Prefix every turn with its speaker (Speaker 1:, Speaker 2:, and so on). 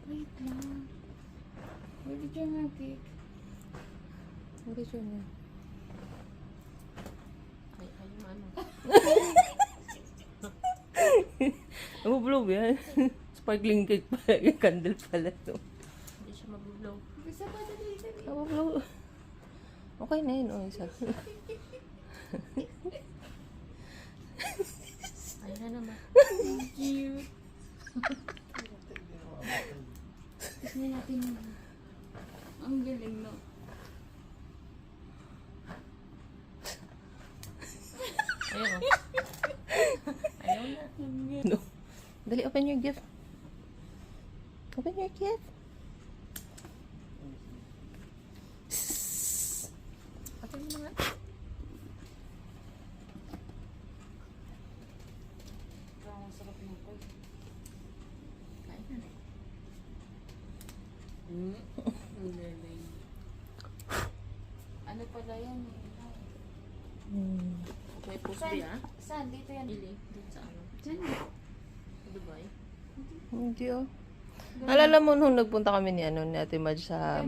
Speaker 1: Wait lang. Where did you have cake?
Speaker 2: What is your name?
Speaker 3: Ay, yung ano.
Speaker 2: Mabublow yan. Sparkling cake pa. Candle pala to.
Speaker 3: Hindi siya mabublow.
Speaker 1: Bisa pa dali.
Speaker 2: Mabublow. Okay na yun. O, isa.
Speaker 3: Ayun na naman.
Speaker 1: Cute. Tignan natin yun. Ang galing, no?
Speaker 3: Ayun. Ayun na.
Speaker 2: No. Dali, open your gift. Open your gift.
Speaker 3: Atin mo na nga.
Speaker 1: Ang sarap ng cake.
Speaker 3: Kain na na.
Speaker 1: Ano pala yan?
Speaker 3: May pusbi ah.
Speaker 1: Saan? Dito yan.
Speaker 3: Dili. Dito sa ano.
Speaker 1: Diyan.
Speaker 3: Sa Dubai.
Speaker 2: Hindi oh. Alala mo nung nagpunta kami ni Ate Madge sa